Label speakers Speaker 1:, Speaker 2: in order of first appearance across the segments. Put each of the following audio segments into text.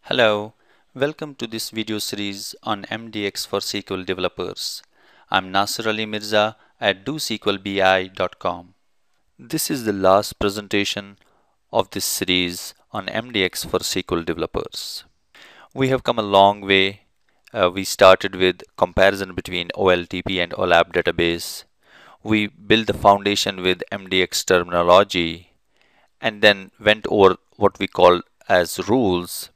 Speaker 1: Hello, welcome to this video series on MDX for SQL developers. I'm Nasir Ali Mirza at DoSQLBI.com. This is the last presentation of this series on MDX for SQL developers. We have come a long way. We started with comparison between OLTP and OLAP database. We built the foundation with MDX terminology and then went over what we call as rules,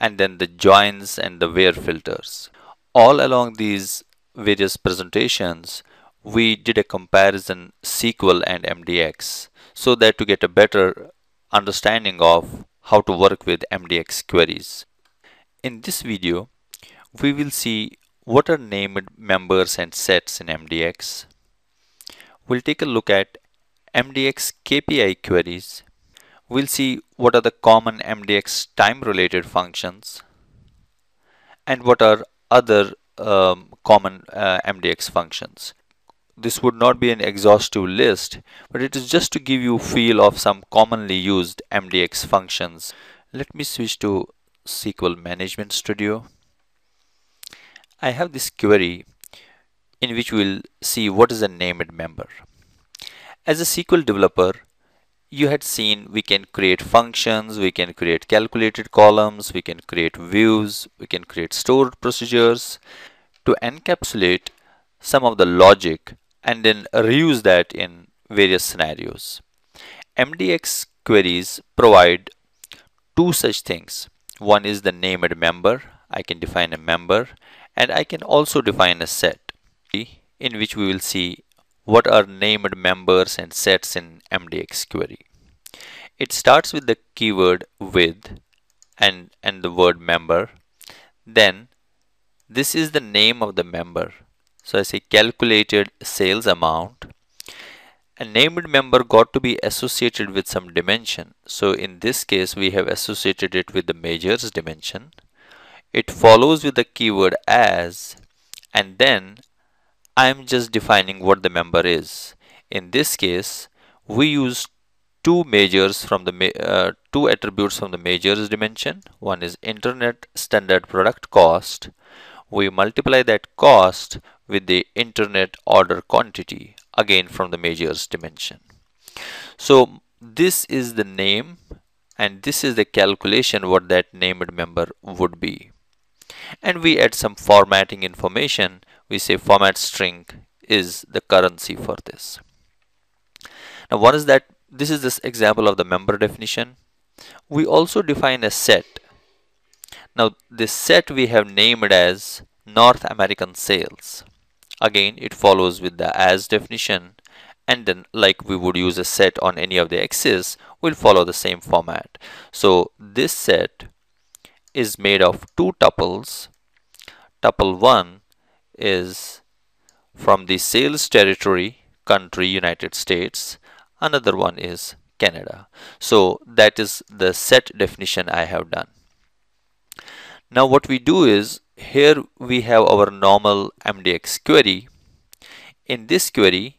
Speaker 1: and then the joins and the where filters. All along these various presentations, we did a comparison SQL and MDX so that to get a better understanding of how to work with MDX queries. In this video, we will see what are named members and sets in MDX. We'll take a look at MDX KPI queries. We'll see what are the common MDX time-related functions and what are other common MDX functions. This would not be an exhaustive list, but it is just to give you a feel of some commonly used MDX functions. Let me switch to SQL Management Studio. I have this query in which we'll see what is a named member. As a SQL developer, you had seen we can create functions, we can create calculated columns, we can create views, we can create stored procedures to encapsulate some of the logic and then reuse that in various scenarios. MDX queries provide two such things. One is the named member. I can define a member and I can also define a set in which we will see what are named members and sets in MDX query. It starts with the keyword with and the word member. Then this is the name of the member. So I say calculated sales amount. A named member got to be associated with some dimension. So in this case we have associated it with the measures dimension. It follows with the keyword as, and then I'm just defining what the member is. In this case, we use two measures from the two attributes from the measures dimension. One is internet standard product cost. We multiply that cost with the internet order quantity, again from the measures dimension. So this is the name and this is the calculation what that named member would be. And we add some formatting information. We say format string is the currency for this. Now what is that? This is this example of the member definition. We also define a set. Now this set we have named as North American sales. Again it follows with the as definition, and then like we would use a set on any of the axes, we'll follow the same format. So this set is made of two tuples. Tuple 1 is from the sales territory, country United States. Another one is Canada. So that is the set definition I have done. Now what we do is, here we have our normal MDX query. In this query,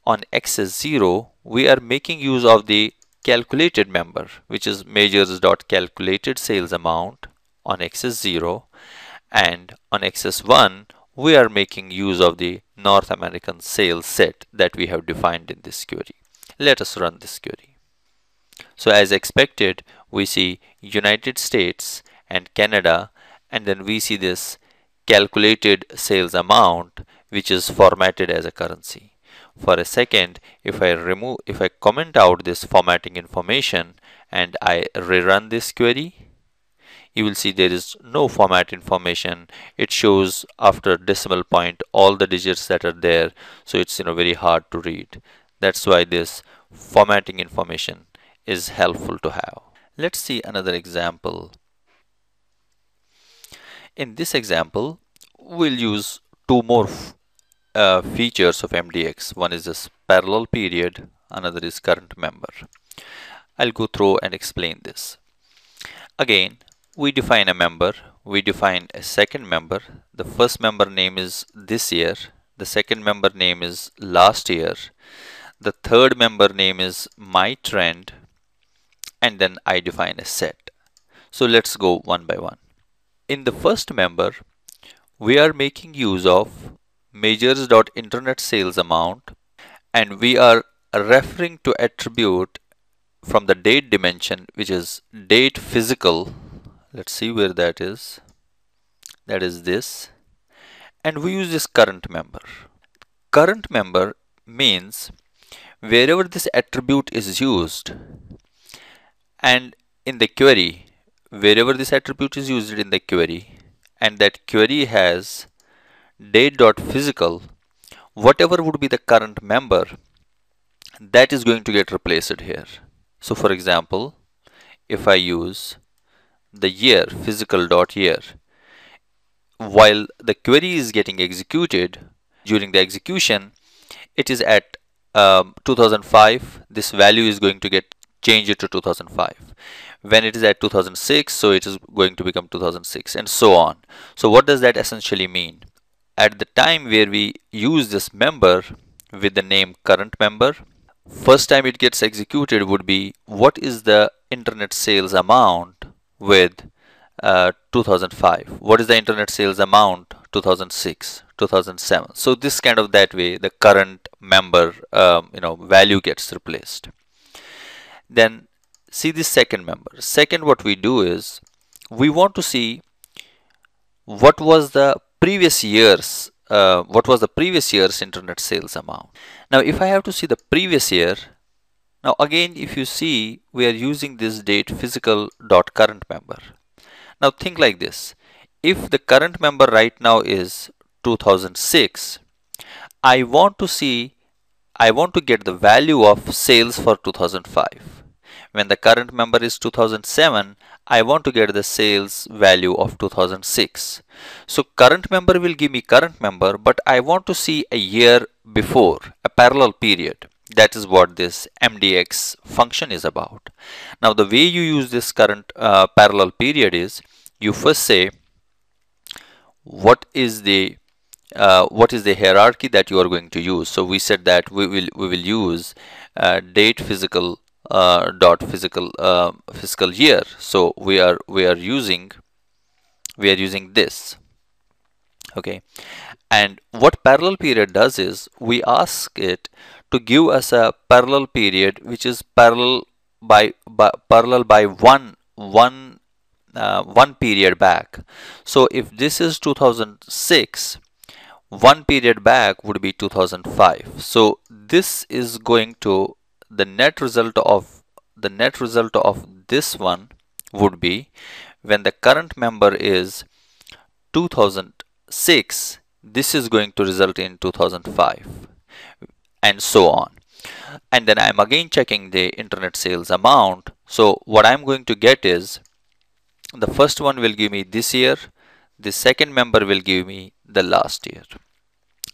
Speaker 1: on axis 0, we are making use of the calculated member, which is measures.calculated sales amount on axis 0, and on axis 1 we are making use of the North American sales set that we have defined in this query. Let us run this query. So as expected, we see United States and Canada, and then we see this calculated sales amount which is formatted as a currency. For a second, if I comment out this formatting information and I rerun this query, you will see there is no format information. It shows after decimal point all the digits that are there, so it's very hard to read. That's why this formatting information is helpful to have. Let's see another example. In this example, we'll use two more features of MDX. One is this parallel period, another is current member. I'll go through and explain this. Again, we define a member, we define a second member. The first member name is this year, the second member name is last year, the third member name is my trend, and then I define a set. So let's go one by one. in the first member, we are making use of measures.internet sales amount, and we are referring to attribute from the date dimension, which is date physical. Let's see where that is. That is this. And we use this current member. Current member means wherever this attribute is used, and in the query, wherever this attribute is used in the query, and that query has date.physical, whatever would be the current member, that is going to get replaced here. So for example, if I use the year physical.year, while the query is getting executed, during the execution, it is at 2005, this value is going to get changed to 2005. When it is at 2006, so it is going to become 2006, and so on. So what does that essentially mean? At the time where we use this member with the name current member, first time it gets executed would be what is the internet sales amount with 2005, what is the internet sales amount 2006, 2007. So this kind of that way the current member value gets replaced. Then see this second member. Second, what we do is we want to see what was the previous year's internet sales amount. Now if I have to see the previous year, now again if you see, we are using this date physical dot current member. Now think like this, if the current member right now is 2006, I want to get the value of sales for 2005. When the current member is 2007, I want to get the sales value of 2006. So current member will give me current member, but I want to see a year before, a parallel period. That is what this MDX function is about. Now the way you use this current parallel period is, you first say what is the hierarchy that you are going to use. So we said that we will use date physical fiscal year. So we are using this. Okay, and what parallel period does is we ask it to give us a parallel period which is parallel by one period back. So if this is 2006, one period back would be 2005. So this is going to, the net result of this one would be, when the current member is 2006, this is going to result in 2005, and so on. And then I'm again checking the internet sales amount. So what I'm going to get is, the first one will give me this year, the second member will give me the last year.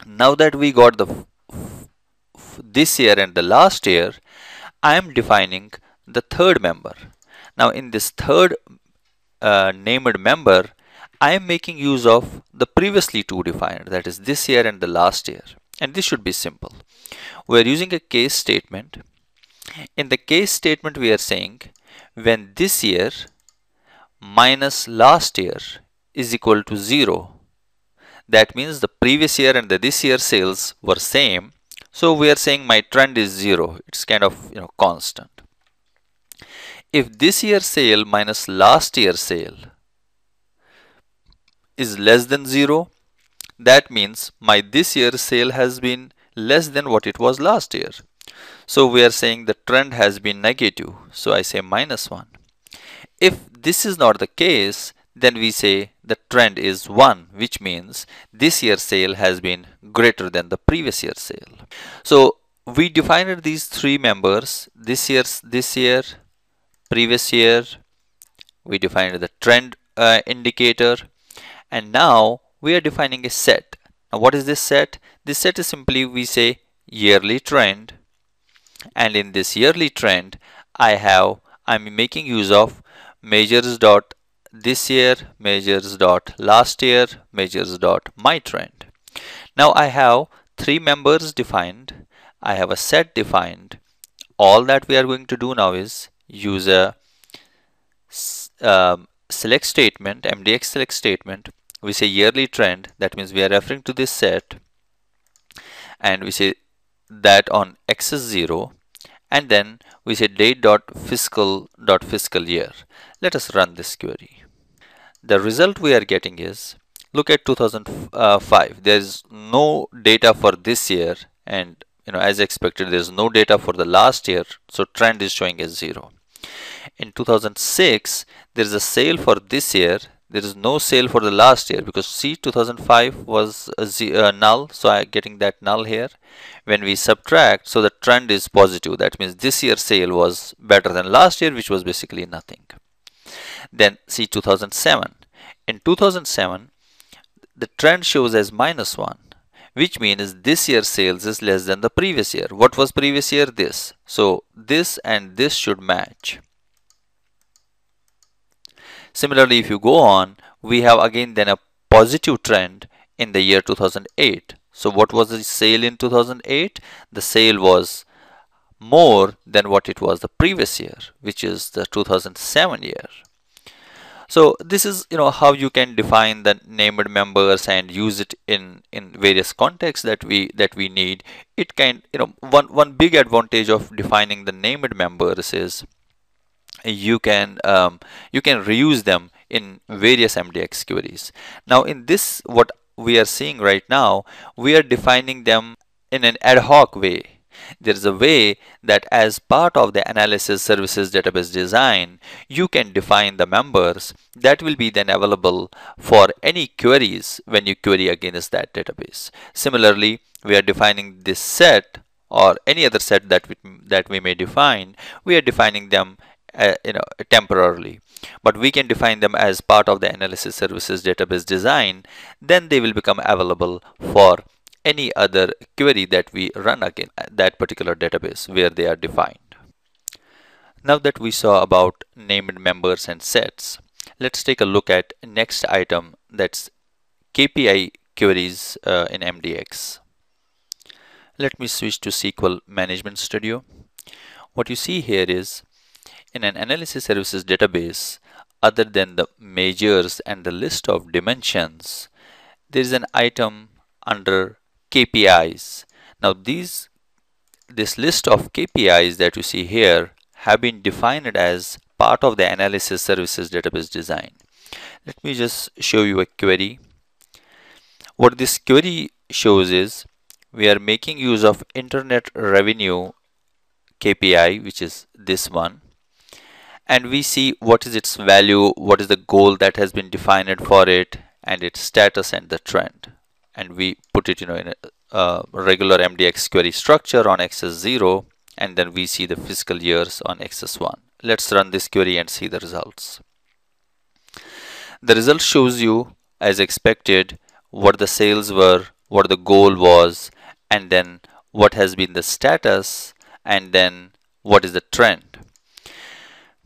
Speaker 1: Now that we got the this year and the last year, I am defining the third member. Now in this third named member, I am making use of the previously two defined, that is this year and the last year. And this should be simple. We are using a case statement. In the case statement, we are saying when this year minus last year is equal to 0, that means the previous year and the this year sales were same. So we are saying my trend is 0. It's kind of constant. If this year sale minus last year sale is less than 0, that means my this year sale has been less than what it was last year. So we are saying the trend has been negative. So I say -1. If this is not the case, then we say the trend is 1, which means this year's sale has been greater than the previous year's sale. So we defined these three members, this year, previous year. We defined the trend indicator, and now we are defining a set. Now what is this set? This set is simply, we say yearly trend, and in this yearly trend I'm making use of measures dot this year, measures dot last year, measures dot my trend. Now I have three members defined, I have a set defined. All that we are going to do now is use a select statement, MDX select statement, we say yearly trend. That means we are referring to this set, and we say that on x is 0, and then we say date.fiscal year. Let us run this query. The result we are getting is, look at 2005. There is no data for this year, and as expected, there is no data for the last year, so trend is showing as 0. In 2006, there is a sale for this year. There is no sale for the last year, because see, 2005 was null, so I am getting that null here. When we subtract, so the trend is positive. That means this year's sale was better than last year, which was basically nothing. Then see 2007. In 2007, the trend shows as -1, which means this year's sales is less than the previous year. What was previous year? This. So this and this should match. Similarly, if you go on, we have again then a positive trend in the year 2008. So what was the sale in 2008? The sale was more than what it was the previous year, which is the 2007 year. So this is how you can define the named members and use it in various contexts that we need. It can one big advantage of defining the named members is you can reuse them in various MDX queries. Now in this, what we are seeing right now, we are defining them in an ad hoc way. There is a way that as part of the analysis services database design, you can define the members that will be then available for any queries when you query against that database. Similarly, we are defining this set or any other set that we may define. We are defining them temporarily, but we can define them as part of the analysis services database design. Then they will become available for any other query that we run against that particular database where they are defined. Now that we saw about named members and sets, let's take a look at next item, that's KPI queries in MDX. Let me switch to SQL Management Studio. What you see here is, in an analysis services database, other than the measures and the list of dimensions, there is an item under KPIs. Now this list of KPIs that you see here have been defined as part of the analysis services database design. Let me just show you a query. What this query shows is, we are making use of internet revenue KPI, which is this one, and we see what is its value, what is the goal that has been defined for it, and its status and the trend. And we put it in a regular MDX query structure on axis 0, and then we see the fiscal years on axis 1. Let's run this query and see the results. The result shows you, as expected, what the sales were, what the goal was, and then what has been the status, and then what is the trend.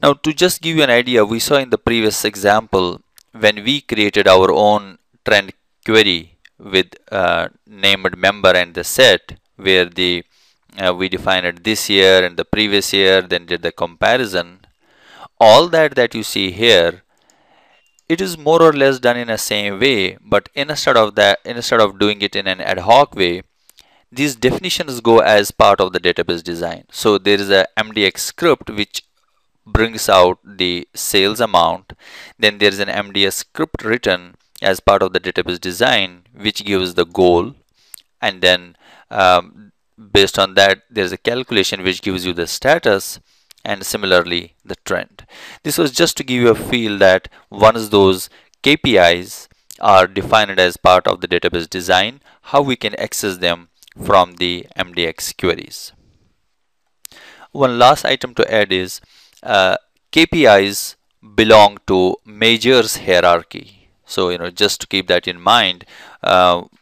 Speaker 1: Now to just give you an idea, we saw in the previous example when we created our own trend query with named member and the set, where we defined this year and the previous year, then did the comparison. All that you see here, it is more or less done in the same way, but instead of doing it in an ad hoc way, these definitions go as part of the database design. So there is a MDX script which brings out the sales amount. Then there is an MDS script written as part of the database design which gives the goal, and then based on that there is a calculation which gives you the status, and similarly the trend. This was just to give you a feel that once those KPIs are defined as part of the database design, how we can access them from the MDX queries. One last item to add is KPIs belong to measures hierarchy. So just to keep that in mind,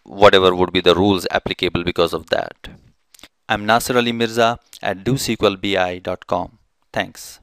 Speaker 1: whatever would be the rules applicable because of that. I'm Nasir Ali Mirza at DoSQLBI.com. Thanks.